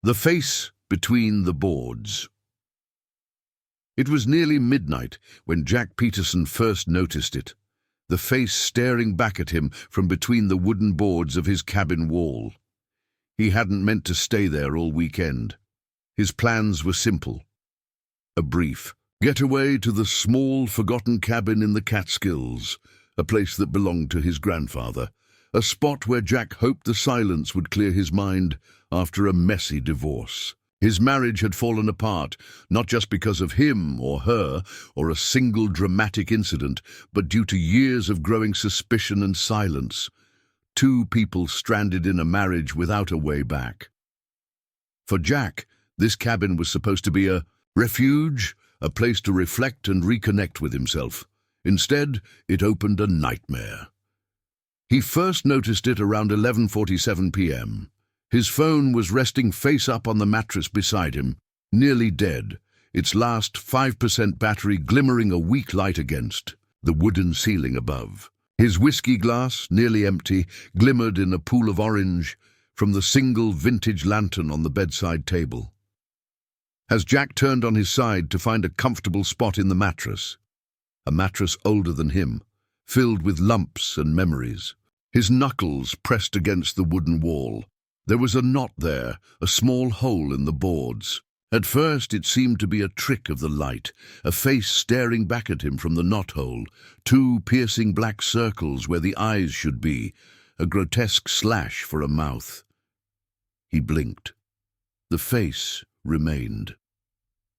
The face between the boards. It was nearly midnight when Jack Peterson first noticed it, the face staring back at him from between the wooden boards of his cabin wall. He hadn't meant to stay there all weekend. His plans were simple. A brief getaway to the small, forgotten cabin in the Catskills, a place that belonged to his grandfather, a spot where Jack hoped the silence would clear his mind after a messy divorce. His marriage had fallen apart, not just because of him or her or a single dramatic incident, but due to years of growing suspicion and silence. Two people stranded in a marriage without a way back. For Jack, this cabin was supposed to be a refuge, a place to reflect and reconnect with himself. Instead, it opened a nightmare. He first noticed it around 11:47 p.m. His phone was resting face up on the mattress beside him, nearly dead, its last 5% battery glimmering a weak light against the wooden ceiling above. His whiskey glass, nearly empty, glimmered in a pool of orange from the single vintage lantern on the bedside table. As Jack turned on his side to find a comfortable spot in the mattress, a mattress older than him, filled with lumps and memories, his knuckles pressed against the wooden wall. There was a knot there, a small hole in the boards. At first it seemed to be a trick of the light, a face staring back at him from the knothole, two piercing black circles where the eyes should be, a grotesque slash for a mouth. He blinked. The face remained.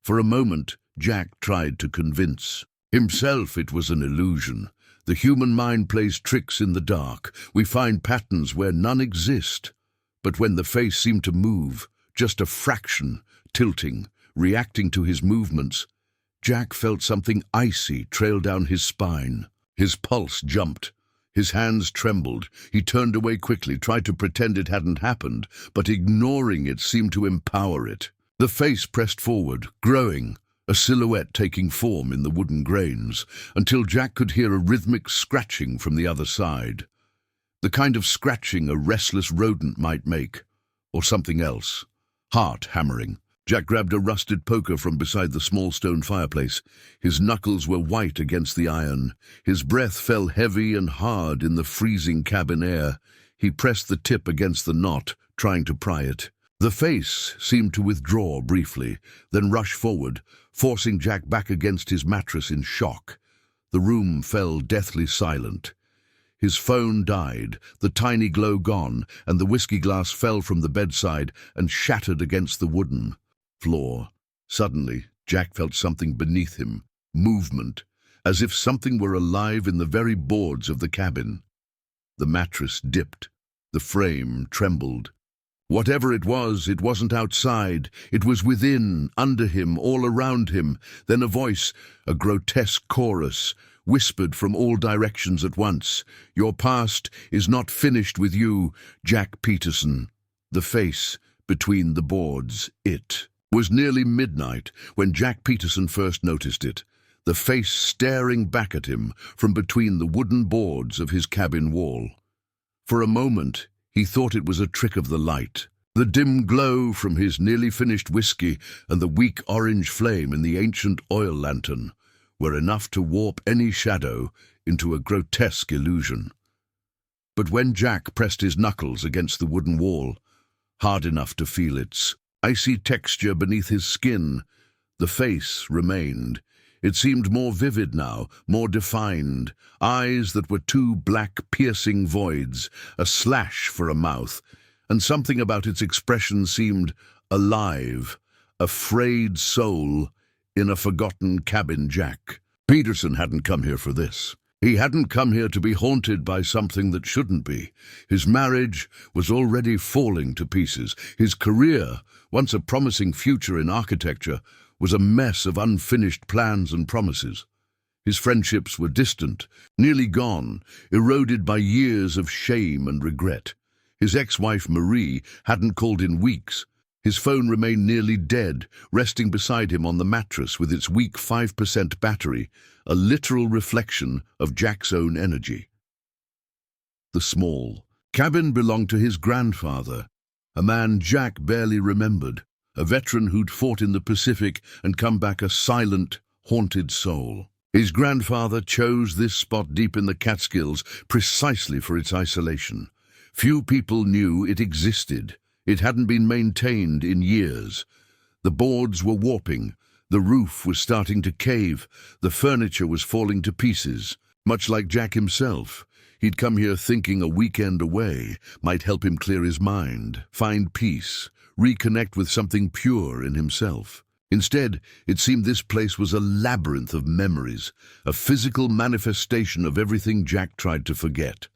For a moment, Jack tried to convince himself it was an illusion. The human mind plays tricks in the dark. We find patterns where none exist. But when the face seemed to move, just a fraction, tilting, reacting to his movements, Jack felt something icy trail down his spine. His pulse jumped. His hands trembled. He turned away quickly, tried to pretend it hadn't happened, but ignoring it seemed to empower it. The face pressed forward, growing, a silhouette taking form in the wooden grains, until Jack could hear a rhythmic scratching from the other side. The kind of scratching a restless rodent might make, or something else. Heart hammering. Jack grabbed a rusted poker from beside the small stone fireplace. His knuckles were white against the iron. His breath fell heavy and hard in the freezing cabin air. He pressed the tip against the knot, trying to pry it. The face seemed to withdraw briefly, then rush forward, forcing Jack back against his mattress in shock. The room fell deathly silent. His phone died, the tiny glow gone, and the whiskey glass fell from the bedside and shattered against the wooden floor. Suddenly, Jack felt something beneath him, movement, as if something were alive in the very boards of the cabin. The mattress dipped. The frame trembled. Whatever it wasn't outside. It was within, under him, all around him. Then a voice, a grotesque chorus, whispered from all directions at once. Your past is not finished with you, Jack Peterson. The face between the boards, it was nearly midnight when Jack Peterson first noticed it, the face staring back at him from between the wooden boards of his cabin wall. For a moment, he thought it was a trick of the light. The dim glow from his nearly finished whiskey and the weak orange flame in the ancient oil lantern were enough to warp any shadow into a grotesque illusion. But when Jack pressed his knuckles against the wooden wall, hard enough to feel its icy texture beneath his skin, the face remained. It seemed more vivid now, more defined, eyes that were two black piercing voids, a slash for a mouth, and something about its expression seemed alive, a frayed soul in a forgotten cabin. Jack Peterson hadn't come here for this. He hadn't come here to be haunted by something that shouldn't be. His marriage was already falling to pieces. His career, once a promising future in architecture, was a mess of unfinished plans and promises. His friendships were distant, nearly gone, eroded by years of shame and regret. His ex-wife Marie hadn't called in weeks. His phone remained nearly dead, resting beside him on the mattress with its weak 5% battery, a literal reflection of Jack's own energy. The small cabin belonged to his grandfather. A man Jack barely remembered, a veteran who'd fought in the Pacific and come back a silent, haunted soul. His grandfather chose this spot deep in the Catskills precisely for its isolation. Few people knew it existed. It hadn't been maintained in years. The boards were warping, the roof was starting to cave, the furniture was falling to pieces. Much like Jack himself, he'd come here thinking a weekend away might help him clear his mind, find peace, reconnect with something pure in himself. Instead, it seemed this place was a labyrinth of memories, a physical manifestation of everything Jack tried to forget.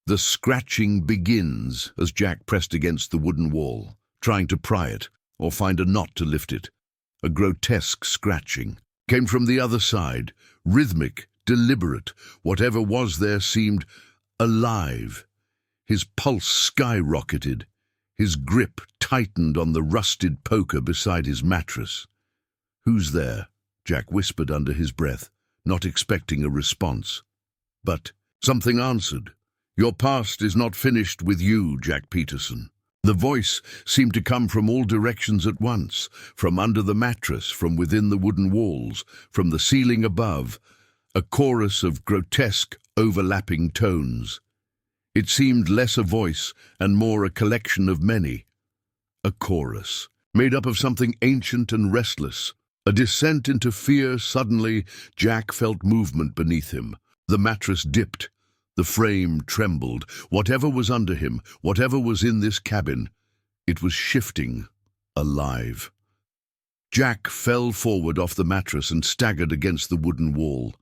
The scratching begins as Jack pressed against the wooden wall, trying to pry it or find a knot to lift it. A grotesque scratching came from the other side, rhythmic, deliberate. Whatever was there seemed alive. His pulse skyrocketed. His grip tightened on the rusted poker beside his mattress. "Who's there?" Jack whispered under his breath, not expecting a response. But something answered. "Your past is not finished with you, Jack Peterson." The voice seemed to come from all directions at once, from under the mattress, from within the wooden walls, from the ceiling above, a chorus of grotesque, overlapping tones. It seemed less a voice and more a collection of many. A chorus, made up of something ancient and restless. A descent into fear. Suddenly, Jack felt movement beneath him. The mattress dipped. The frame trembled. Whatever was under him, whatever was in this cabin, it was shifting, alive. Jack fell forward off the mattress and staggered against the wooden wall.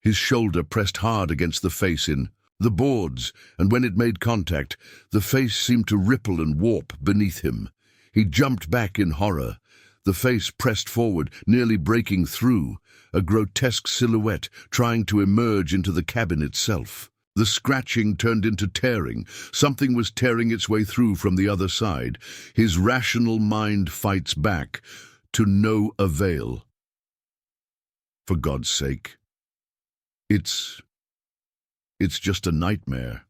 His shoulder pressed hard against the face in the boards, and when it made contact, the face seemed to ripple and warp beneath him. He jumped back in horror. The face pressed forward, nearly breaking through, a grotesque silhouette trying to emerge into the cabin itself. The scratching turned into tearing. Something was tearing its way through from the other side. His rational mind fights back, to no avail. For God's sake. It's just a nightmare.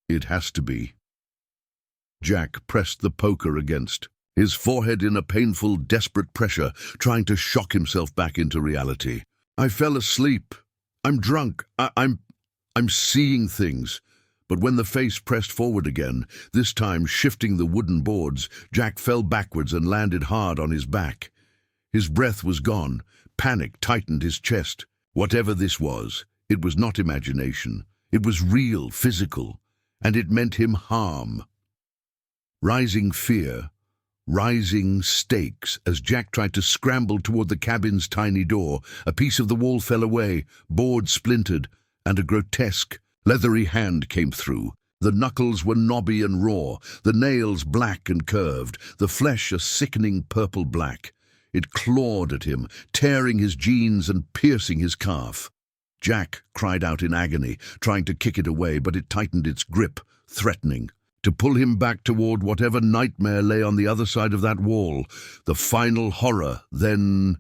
It has to be. Jack pressed the poker against, his forehead in a painful, desperate pressure, trying to shock himself back into reality. "I fell asleep. I'm drunk. I'm seeing things." But when the face pressed forward again, this time shifting the wooden boards, Jack fell backwards and landed hard on his back. His breath was gone. Panic tightened his chest. Whatever this was, it was not imagination. It was real, physical, and it meant him harm. Rising fear, rising stakes. As Jack tried to scramble toward the cabin's tiny door, a piece of the wall fell away, board splintered, and a grotesque, leathery hand came through. The knuckles were knobby and raw, the nails black and curved, the flesh a sickening purple black. It clawed at him, tearing his jeans and piercing his calf. Jack cried out in agony, trying to kick it away, but it tightened its grip, threatening to pull him back toward whatever nightmare lay on the other side of that wall. The final horror, then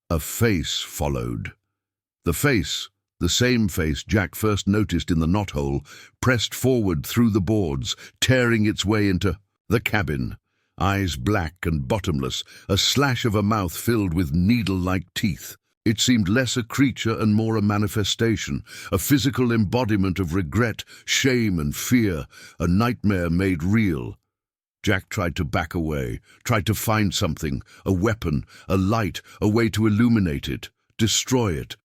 a face followed. The face, the same face Jack first noticed in the knothole, pressed forward through the boards, tearing its way into the cabin. Eyes black and bottomless, a slash of a mouth filled with needle-like teeth. It seemed less a creature and more a manifestation, a physical embodiment of regret, shame and fear, a nightmare made real. Jack tried to back away, tried to find something, a weapon, a light, a way to illuminate it, destroy it.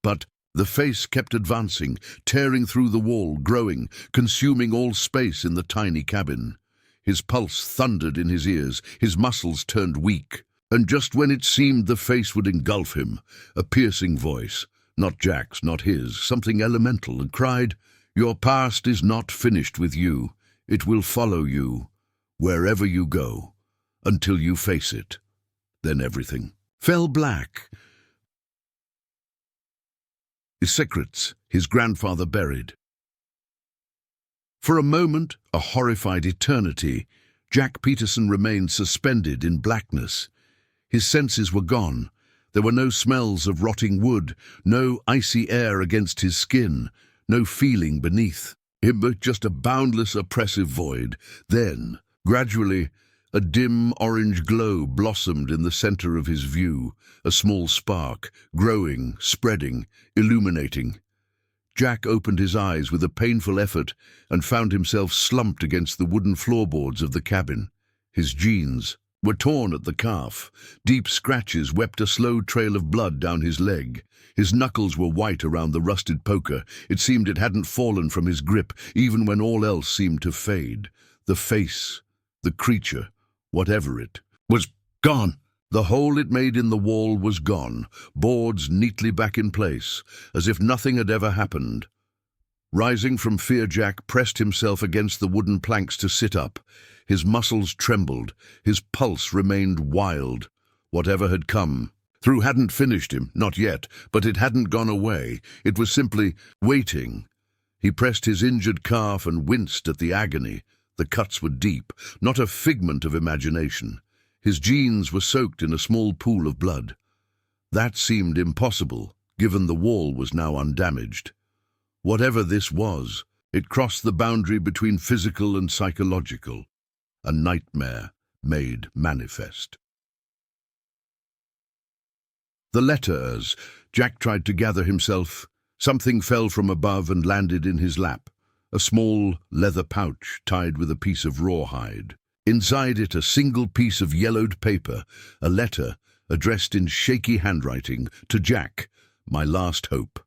But the face kept advancing, tearing through the wall, growing, consuming all space in the tiny cabin. His pulse thundered in his ears, his muscles turned weak. And just when it seemed the face would engulf him, a piercing voice, not Jack's, not his, something elemental, and cried, "Your past is not finished with you. It will follow you, wherever you go, until you face it." Then everything fell black. His secrets, his grandfather buried. For a moment, a horrified eternity, Jack Peterson remained suspended in blackness. His senses were gone. There were no smells of rotting wood, no icy air against his skin, no feeling beneath. just a boundless, oppressive void. Then, gradually, a dim orange glow blossomed in the center of his view, a small spark, growing, spreading, illuminating. Jack opened his eyes with a painful effort and found himself slumped against the wooden floorboards of the cabin. His jeans were torn at the calf. Deep scratches wept a slow trail of blood down his leg. His knuckles were white around the rusted poker. It seemed it hadn't fallen from his grip, even when all else seemed to fade. The face, the creature, whatever it was, gone. The hole it made in the wall was gone, boards neatly back in place, as if nothing had ever happened. Rising from fear, Jack pressed himself against the wooden planks to sit up. His muscles trembled, his pulse remained wild. Whatever had come through hadn't finished him, not yet, but it hadn't gone away. It was simply waiting. He pressed his injured calf and winced at the agony. The cuts were deep, not a figment of imagination. His jeans were soaked in a small pool of blood. That seemed impossible, given the wall was now undamaged. Whatever this was, it crossed the boundary between physical and psychological. A nightmare made manifest. The letters. Jack tried to gather himself. Something fell from above and landed in his lap. A small leather pouch tied with a piece of rawhide. Inside it, a single piece of yellowed paper, a letter addressed in shaky handwriting to Jack, my last hope.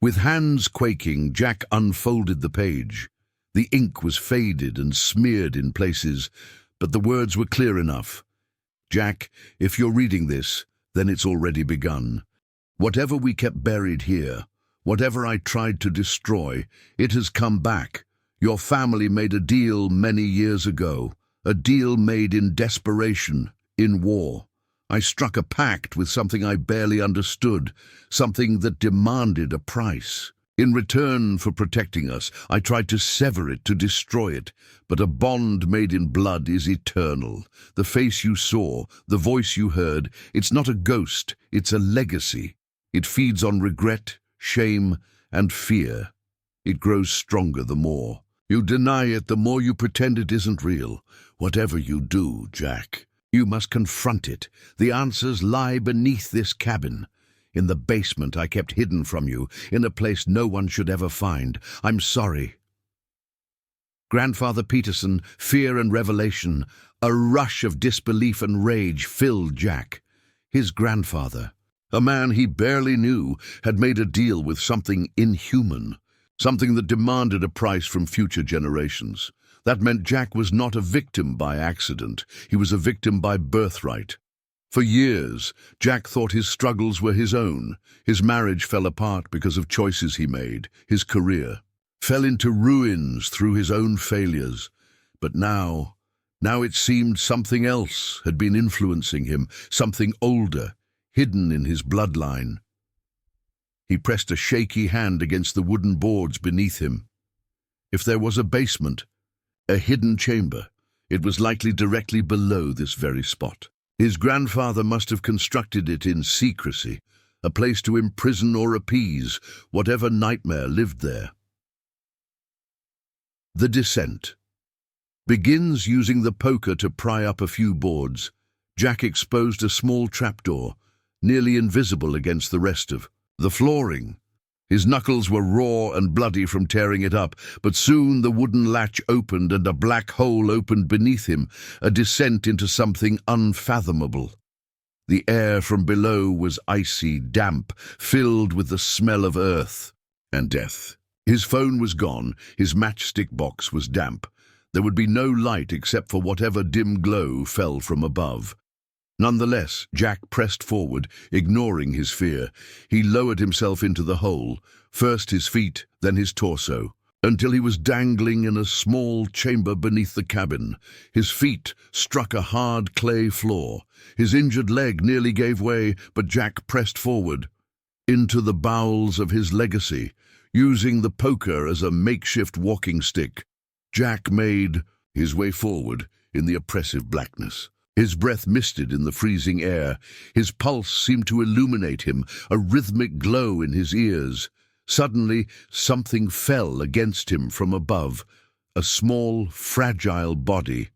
With hands quaking, Jack unfolded the page. The ink was faded and smeared in places, but the words were clear enough. Jack, if you're reading this, then it's already begun. Whatever we kept buried here, whatever I tried to destroy, it has come back. Your family made a deal many years ago, a deal made in desperation, in war. I struck a pact with something I barely understood, something that demanded a price. In return for protecting us, I tried to sever it, to destroy it, but a bond made in blood is eternal. The face you saw, the voice you heard, it's not a ghost, it's a legacy. It feeds on regret, shame, and fear. It grows stronger the more you deny it, the more you pretend it isn't real. Whatever you do, Jack, you must confront it. The answers lie beneath this cabin. In the basement I kept hidden from you, in a place no one should ever find. I'm sorry. Grandfather Peterson, fear and revelation. A rush of disbelief and rage filled Jack. His grandfather, a man he barely knew, had made a deal with something inhuman. Something that demanded a price from future generations. That meant Jack was not a victim by accident. He was a victim by birthright. For years, Jack thought his struggles were his own. His marriage fell apart because of choices he made. His career fell into ruins through his own failures. But now it seemed something else had been influencing him, something older, hidden in his bloodline. He pressed a shaky hand against the wooden boards beneath him. If there was a basement, a hidden chamber, it was likely directly below this very spot. His grandfather must have constructed it in secrecy, a place to imprison or appease whatever nightmare lived there. The descent begins using the poker to pry up a few boards. Jack exposed a small trapdoor, nearly invisible against the rest of the flooring. His knuckles were raw and bloody from tearing it up, but soon the wooden latch opened and a black hole opened beneath him, a descent into something unfathomable. The air from below was icy, damp, filled with the smell of earth and death. His phone was gone, his matchstick box was damp. There would be no light except for whatever dim glow fell from above. Nonetheless, Jack pressed forward, ignoring his fear. He lowered himself into the hole, first his feet, then his torso, until he was dangling in a small chamber beneath the cabin. His feet struck a hard clay floor. His injured leg nearly gave way, but Jack pressed forward, into the bowels of his legacy, using the poker as a makeshift walking stick. Jack made his way forward in the oppressive blackness. His breath misted in the freezing air. His pulse seemed to illuminate him, a rhythmic glow in his ears. Suddenly, something fell against him from above, a small, fragile body.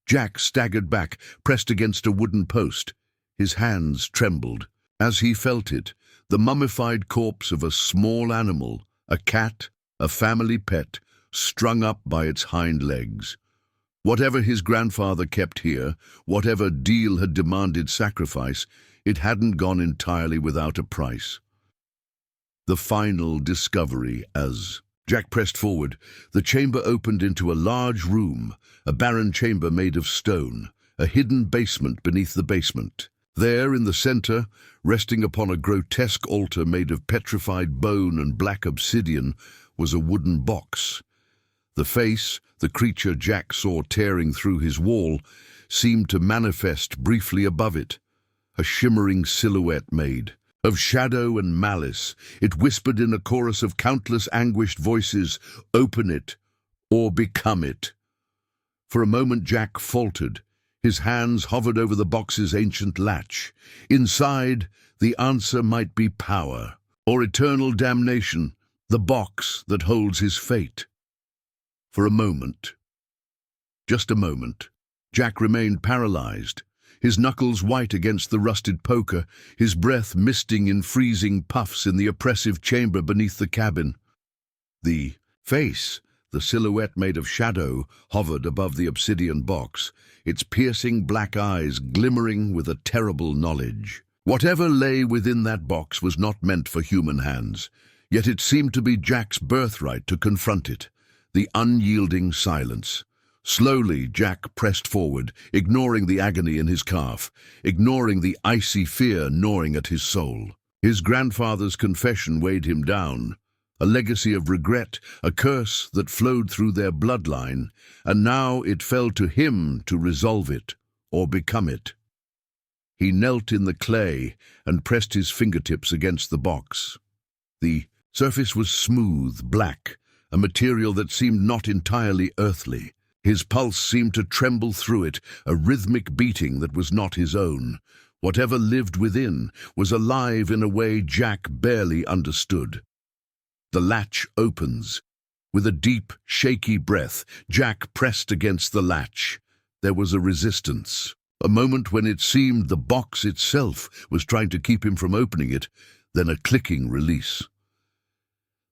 Jack staggered back, pressed against a wooden post. His hands trembled. As he felt it, the mummified corpse of a small animal, a cat, a family pet, strung up by its hind legs. Whatever his grandfather kept here, whatever deal had demanded sacrifice, it hadn't gone entirely without a price. The final discovery. As Jack pressed forward, the chamber opened into a large room, a barren chamber made of stone, a hidden basement beneath the basement. There, in the center, resting upon a grotesque altar made of petrified bone and black obsidian, was a wooden box. The face, the creature Jack saw tearing through his wall, seemed to manifest briefly above it, a shimmering silhouette made of shadow and malice. It whispered in a chorus of countless anguished voices, "Open it, or become it." For a moment Jack faltered. His hands hovered over the box's ancient latch. Inside, the answer might be power, or eternal damnation, the box that holds his fate. For a moment, just a moment, Jack remained paralyzed, his knuckles white against the rusted poker, his breath misting in freezing puffs in the oppressive chamber beneath the cabin. The face, the silhouette made of shadow, hovered above the obsidian box, its piercing black eyes glimmering with a terrible knowledge. Whatever lay within that box was not meant for human hands, yet it seemed to be Jack's birthright to confront it. The unyielding silence. Slowly, Jack pressed forward, ignoring the agony in his calf, ignoring the icy fear gnawing at his soul. His grandfather's confession weighed him down, a legacy of regret, a curse that flowed through their bloodline, and now it fell to him to resolve it, or become it. He knelt in the clay and pressed his fingertips against the box. The surface was smooth, black, a material that seemed not entirely earthly. His pulse seemed to tremble through it, a rhythmic beating that was not his own. Whatever lived within was alive in a way Jack barely understood. The latch opens. With a deep, shaky breath, Jack pressed against the latch. There was a resistance, a moment when it seemed the box itself was trying to keep him from opening it, then a clicking release.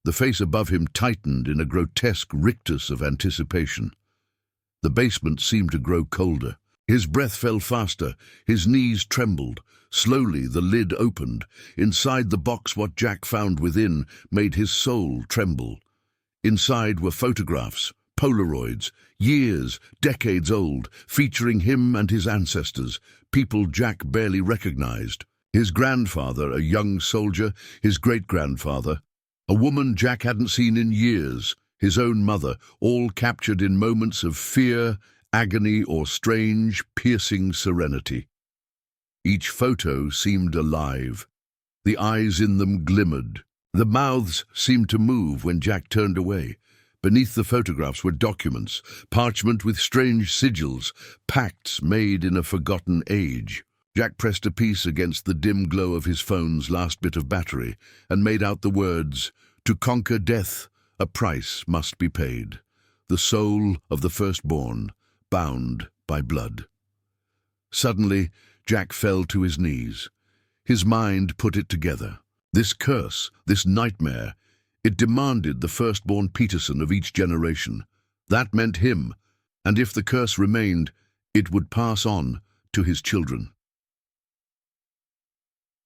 The face above him tightened in a grotesque rictus of anticipation. The basement seemed to grow colder. His breath fell faster, his knees trembled. Slowly the lid opened. Inside the box what Jack found within made his soul tremble. Inside were photographs, Polaroids, years, decades old, featuring him and his ancestors, people Jack barely recognized. His grandfather, a young soldier, his great-grandfather, a woman Jack hadn't seen in years, his own mother, all captured in moments of fear, agony, or strange, piercing serenity. Each photo seemed alive. The eyes in them glimmered. The mouths seemed to move when Jack turned away. Beneath the photographs were documents, parchment with strange sigils, pacts made in a forgotten age. Jack pressed a piece against the dim glow of his phone's last bit of battery and made out the words, "To conquer death, a price must be paid. The soul of the firstborn, bound by blood." Suddenly, Jack fell to his knees. His mind put it together. This curse, this nightmare, it demanded the firstborn Peterson of each generation. That meant him, and if the curse remained, it would pass on to his children.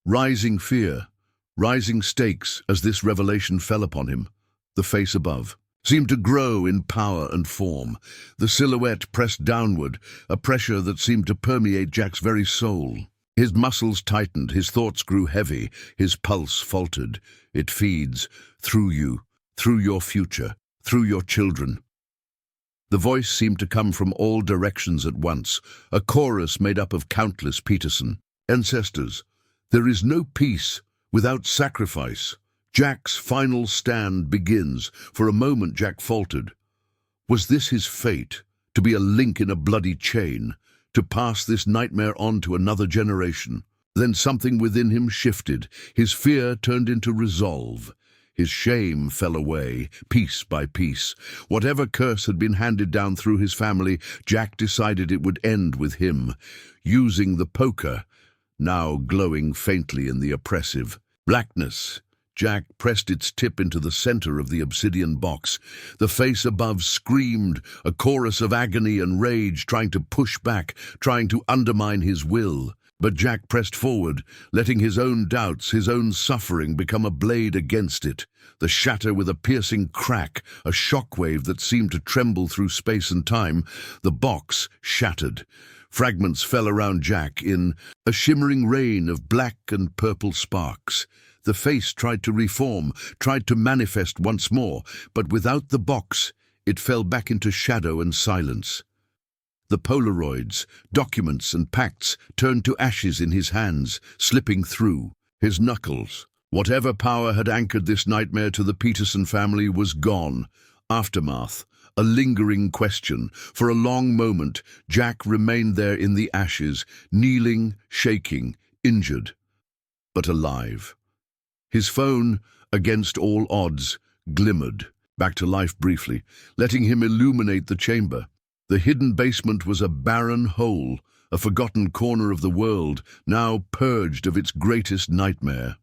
Rising fear, rising stakes as this revelation fell upon him. The face above seemed to grow in power and form. The silhouette pressed downward, a pressure that seemed to permeate Jack's very soul. His muscles tightened, his thoughts grew heavy, his pulse faltered. It feeds through you, through your future, through your children. The voice seemed to come from all directions at once, a chorus made up of countless Peterson ancestors. There is no peace without sacrifice. Jack's final stand begins. For a moment Jack faltered. Was this his fate, to be a link in a bloody chain, to pass this nightmare on to another generation? Then something within him shifted. His fear turned into resolve. His shame fell away, piece by piece. Whatever curse had been handed down through his family, Jack decided it would end with him, using the poker, now glowing faintly in the oppressive blackness. Jack pressed its tip into the center of the obsidian box. The face above screamed, a chorus of agony and rage, trying to push back, trying to undermine his will. But Jack pressed forward, letting his own doubts, his own suffering become a blade against it. The shatter with a piercing crack, a shockwave that seemed to tremble through space and time. The box shattered. Fragments fell around Jack in a shimmering rain of black and purple sparks. The face tried to reform, tried to manifest once more, but without the box, it fell back into shadow and silence. The Polaroids, documents and pacts turned to ashes in his hands, slipping through. His knuckles. Whatever power had anchored this nightmare to the Peterson family was gone. Aftermath. A lingering question. For a long moment, Jack remained there in the ashes, kneeling, shaking, injured, but alive. His phone, against all odds, glimmered, back to life briefly, letting him illuminate the chamber. The hidden basement was a barren hole, a forgotten corner of the world, now purged of its greatest nightmare.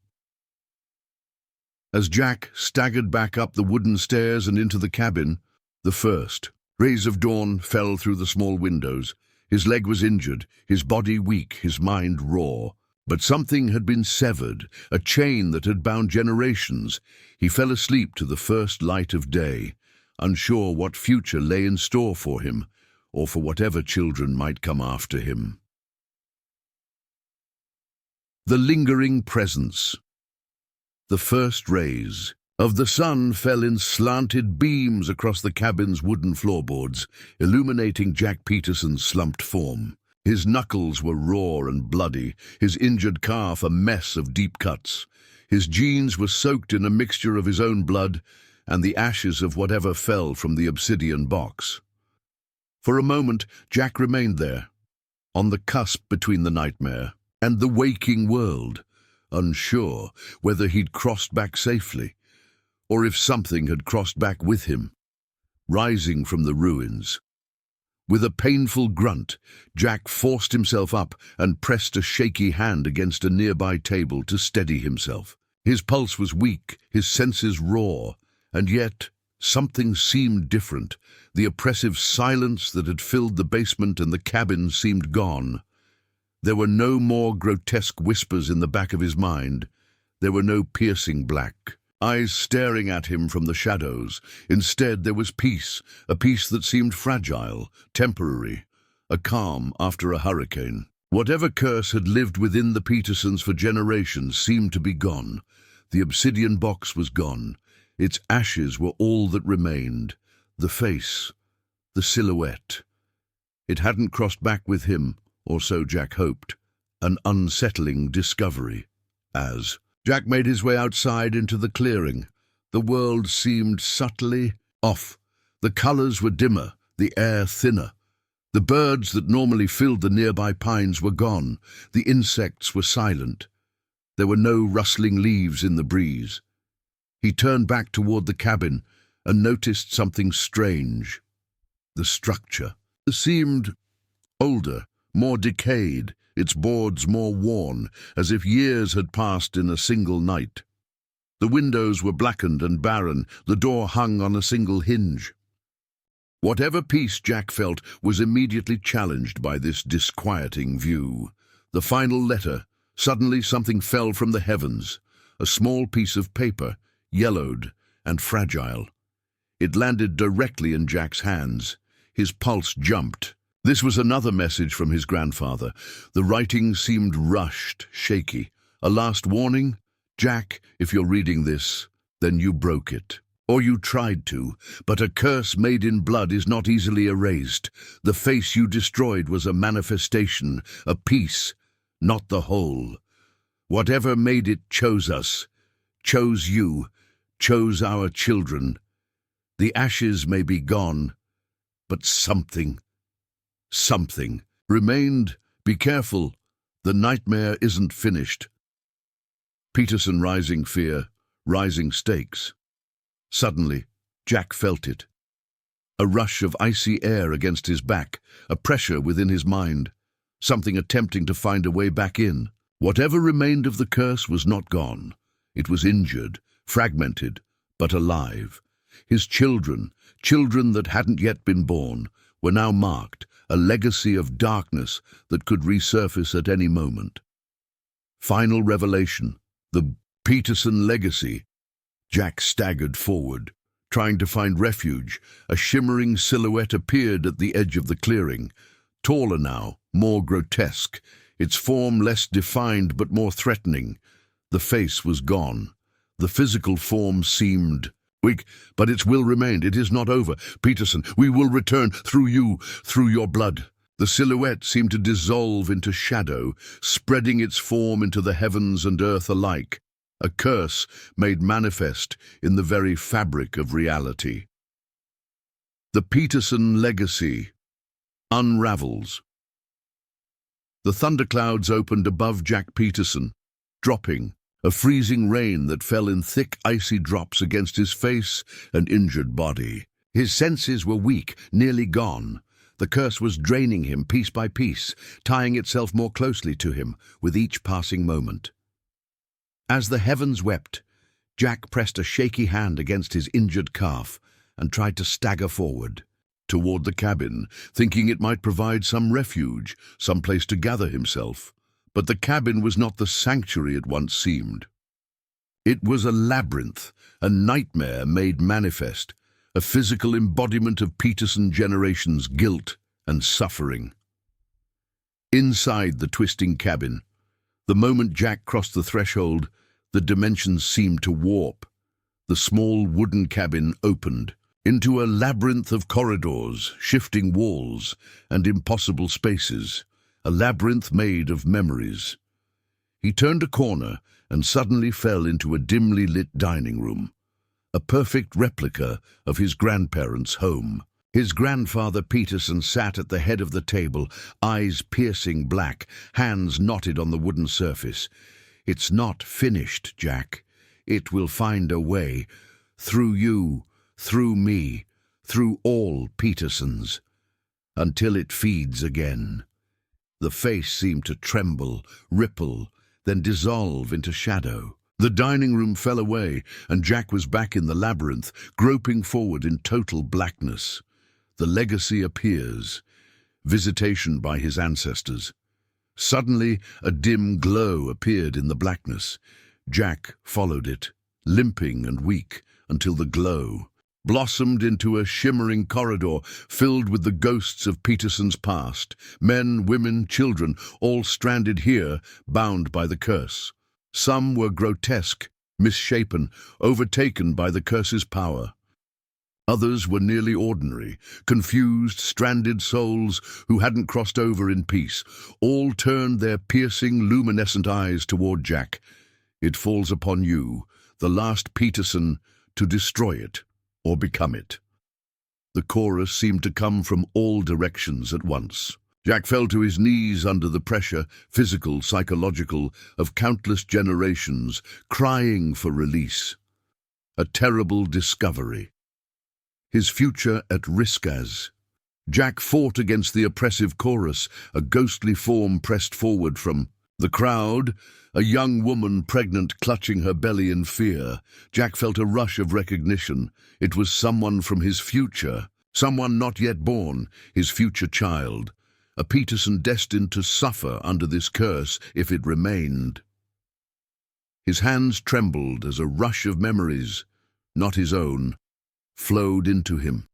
As Jack staggered back up the wooden stairs and into the cabin, the first rays of dawn fell through the small windows. His leg was injured, his body weak, his mind raw. But something had been severed, a chain that had bound generations. He fell asleep to the first light of day, unsure what future lay in store for him, or for whatever children might come after him. The lingering presence. The first rays of the sun fell in slanted beams across the cabin's wooden floorboards, illuminating Jack Peterson's slumped form. His knuckles were raw and bloody, his injured calf a mess of deep cuts. His jeans were soaked in a mixture of his own blood and the ashes of whatever fell from the obsidian box. For a moment, Jack remained there, on the cusp between the nightmare and the waking world, unsure whether he'd crossed back safely, or if something had crossed back with him, rising from the ruins. With a painful grunt, Jack forced himself up and pressed a shaky hand against a nearby table to steady himself. His pulse was weak, his senses raw, and yet something seemed different. The oppressive silence that had filled the basement and the cabin seemed gone. There were no more grotesque whispers in the back of his mind. There were no piercing black eyes staring at him from the shadows. Instead, there was peace, a peace that seemed fragile, temporary, a calm after a hurricane. Whatever curse had lived within the Petersons for generations seemed to be gone. The obsidian box was gone. Its ashes were all that remained. The face, the silhouette. It hadn't crossed back with him, or so Jack hoped. An unsettling discovery. As Jack made his way outside into the clearing, the world seemed subtly off. The colors were dimmer, the air thinner. The birds that normally filled the nearby pines were gone. The insects were silent. There were no rustling leaves in the breeze. He turned back toward the cabin and noticed something strange. The structure seemed older, more decayed, its boards more worn, as if years had passed in a single night. The windows were blackened and barren, the door hung on a single hinge. Whatever peace Jack felt was immediately challenged by this disquieting view. The final letter. Suddenly something fell from the heavens, a small piece of paper, yellowed and fragile. It landed directly in Jack's hands. His pulse jumped. This was another message from his grandfather. The writing seemed rushed, shaky. A last warning? Jack, if you're reading this, then you broke it. Or you tried to, but a curse made in blood is not easily erased. The face you destroyed was a manifestation, a piece, not the whole. Whatever made it chose us, chose you, chose our children. The ashes may be gone, but something remained. Be careful, the nightmare isn't finished. Peterson, rising fear, rising stakes. Suddenly, Jack felt it. A rush of icy air against his back, a pressure within his mind, something attempting to find a way back in. Whatever remained of the curse was not gone. It was injured, fragmented, but alive. His children that hadn't yet been born, were now marked, a legacy of darkness that could resurface at any moment. Final revelation, the Peterson legacy. Jack staggered forward, trying to find refuge. A shimmering silhouette appeared at the edge of the clearing, taller now, more grotesque, its form less defined but more threatening. The face was gone. The physical form seemed weak, but its will remained. It is not over. Peterson, we will return through you, through your blood. The silhouette seemed to dissolve into shadow, spreading its form into the heavens and earth alike, a curse made manifest in the very fabric of reality. The Peterson legacy unravels. The thunderclouds opened above Jack Peterson, dropping, a freezing rain that fell in thick, icy drops against his face and injured body. His senses were weak, nearly gone. The curse was draining him piece by piece, tying itself more closely to him with each passing moment. As the heavens wept, Jack pressed a shaky hand against his injured calf and tried to stagger forward, toward the cabin, thinking it might provide some refuge, some place to gather himself. But the cabin was not the sanctuary it once seemed. It was a labyrinth, a nightmare made manifest, a physical embodiment of Peterson generation's guilt and suffering. Inside the twisting cabin, the moment Jack crossed the threshold, the dimensions seemed to warp. The small wooden cabin opened into a labyrinth of corridors, shifting walls, and impossible spaces. A labyrinth made of memories. He turned a corner and suddenly fell into a dimly lit dining room, a perfect replica of his grandparents' home. His grandfather Peterson sat at the head of the table, eyes piercing black, hands knotted on the wooden surface. It's not finished, Jack. It will find a way, through you, through me, through all Petersons, until it feeds again. The face seemed to tremble, ripple, then dissolve into shadow. The dining room fell away, and Jack was back in the labyrinth, groping forward in total blackness. The legacy appears, visitation by his ancestors. Suddenly, a dim glow appeared in the blackness. Jack followed it, limping and weak, until the glow blossomed into a shimmering corridor filled with the ghosts of Peterson's past, men, women, children, all stranded here, bound by the curse. Some were grotesque, misshapen, overtaken by the curse's power. Others were nearly ordinary, confused, stranded souls who hadn't crossed over in peace. All turned their piercing, luminescent eyes toward Jack. It falls upon you, the last Peterson, to destroy it, or become it. The chorus seemed to come from all directions at once. Jack fell to his knees under the pressure, physical, psychological, of countless generations, crying for release. A terrible discovery. His future at risk as Jack fought against the oppressive chorus, a ghostly form pressed forward from the crowd, a young woman pregnant clutching her belly in fear. Jack felt a rush of recognition. It was someone from his future, someone not yet born, his future child, a Peterson destined to suffer under this curse if it remained. His hands trembled as a rush of memories, not his own, flowed into him.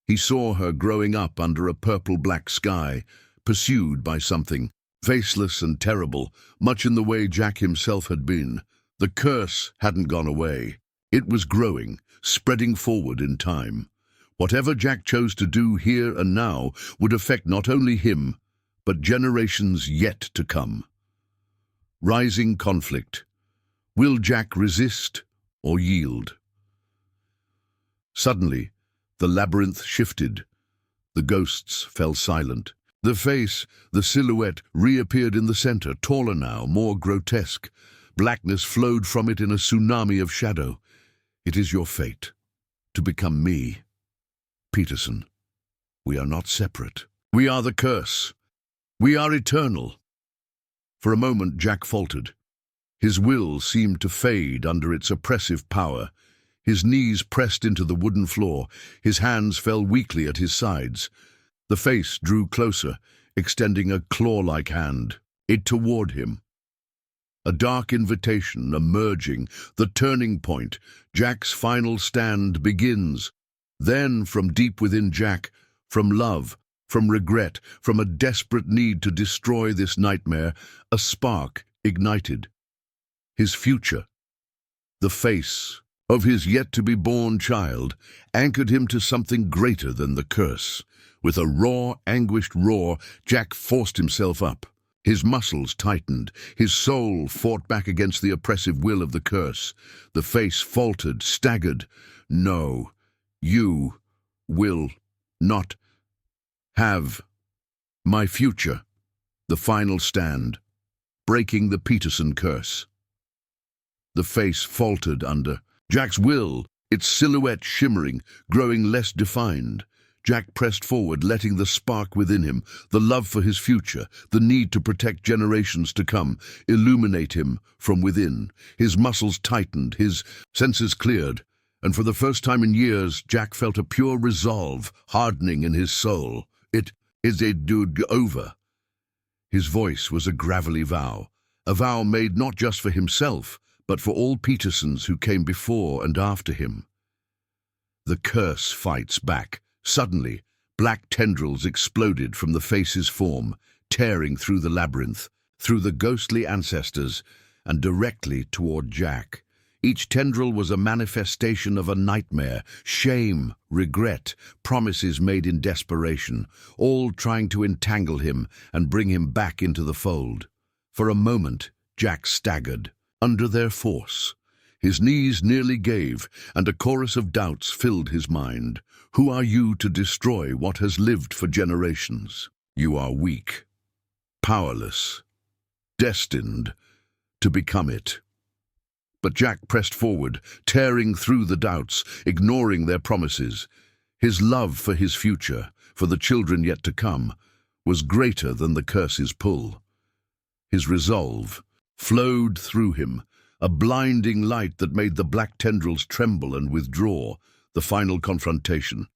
He saw her growing up under a purple-black sky, pursued by something, faceless and terrible, much in the way Jack himself had been. The curse hadn't gone away. It was growing, spreading forward in time. Whatever Jack chose to do here and now would affect not only him, but generations yet to come. Rising conflict. Will Jack resist or yield? Suddenly, the labyrinth shifted. The ghosts fell silent. The face, the silhouette, reappeared in the center, taller now, more grotesque. Blackness flowed from it in a tsunami of shadow. It is your fate to become me, Peterson. We are not separate. We are the curse. We are eternal. For a moment, Jack faltered. His will seemed to fade under its oppressive power. His knees pressed into the wooden floor. His hands fell weakly at his sides. The face drew closer, extending a claw-like hand, it toward him. A dark invitation emerging, the turning point. Jack's final stand begins. Then, from deep within Jack, from love, from regret, from a desperate need to destroy this nightmare, a spark ignited. His future, the face of his yet-to-be-born child, anchored him to something greater than the curse. With a raw, anguished roar, Jack forced himself up. His muscles tightened. His soul fought back against the oppressive will of the curse. The face faltered, staggered. No, you will not have my future. The final stand, breaking the Peterson curse. The face faltered under Jack's will, its silhouette shimmering, growing less defined. Jack pressed forward, letting the spark within him, the love for his future, the need to protect generations to come, illuminate him from within. His muscles tightened, his senses cleared, and for the first time in years, Jack felt a pure resolve hardening in his soul. It is a do-over. His voice was a gravelly vow, a vow made not just for himself, but for all Petersons who came before and after him. The curse fights back. Suddenly, black tendrils exploded from the face's form, tearing through the labyrinth, through the ghostly ancestors, and directly toward Jack. Each tendril was a manifestation of a nightmare, shame, regret, promises made in desperation, all trying to entangle him and bring him back into the fold. For a moment, Jack staggered under their force. His knees nearly gave, and a chorus of doubts filled his mind. Who are you to destroy what has lived for generations? You are weak, powerless, destined to become it. But Jack pressed forward, tearing through the doubts, ignoring their promises. His love for his future, for the children yet to come, was greater than the curse's pull. His resolve flowed through him, a blinding light that made the black tendrils tremble and withdraw. The final confrontation.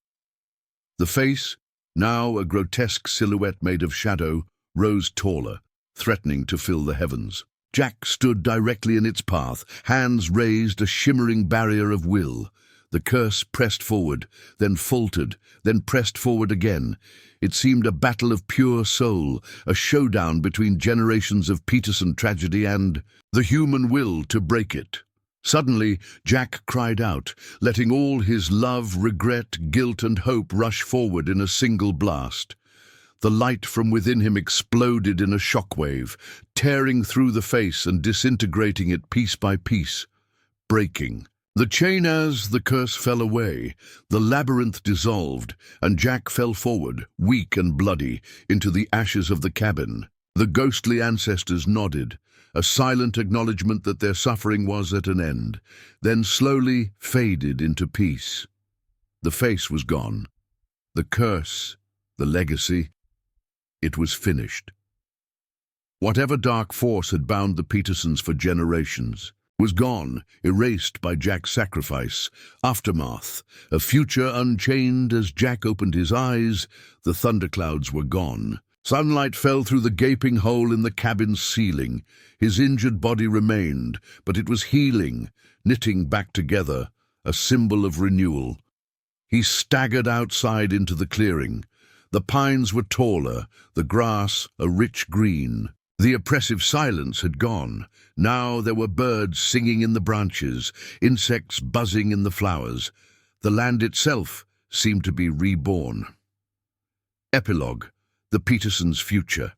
The face, now a grotesque silhouette made of shadow, rose taller, threatening to fill the heavens. Jack stood directly in its path, hands raised, a shimmering barrier of will. The curse pressed forward, then faltered, then pressed forward again. It seemed a battle of pure soul, a showdown between generations of Peterson tragedy and the human will to break it. Suddenly, Jack cried out, letting all his love, regret, guilt, and hope rush forward in a single blast. The light from within him exploded in a shockwave, tearing through the face and disintegrating it piece by piece, breaking. The chain as the curse fell away, the labyrinth dissolved, and Jack fell forward, weak and bloody, into the ashes of the cabin. The ghostly ancestors nodded, a silent acknowledgement that their suffering was at an end, then slowly faded into peace. The face was gone. The curse, the legacy, it was finished. Whatever dark force had bound the Petersons for generations was gone, erased by Jack's sacrifice. Aftermath, a future unchained. As Jack opened his eyes, the thunderclouds were gone. Sunlight fell through the gaping hole in the cabin's ceiling. His injured body remained, but it was healing, knitting back together, a symbol of renewal. He staggered outside into the clearing. The pines were taller, the grass a rich green. The oppressive silence had gone. Now there were birds singing in the branches, insects buzzing in the flowers. The land itself seemed to be reborn. Epilogue. The Petersons' future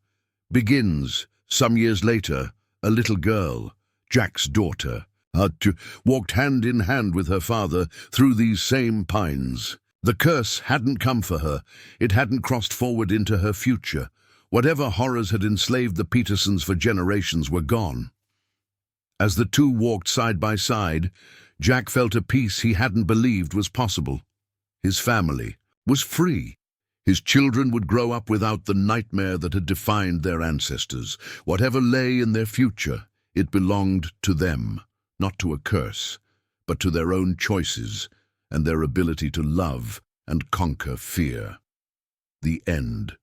begins. Some years later, a little girl, Jack's daughter, walked hand in hand with her father through these same pines. The curse hadn't come for her. It hadn't crossed forward into her future. Whatever horrors had enslaved the Petersons for generations were gone. As the two walked side by side, Jack felt a peace he hadn't believed was possible. His family was free. His children would grow up without the nightmare that had defined their ancestors. Whatever lay in their future, it belonged to them, not to a curse, but to their own choices and their ability to love and conquer fear. The end.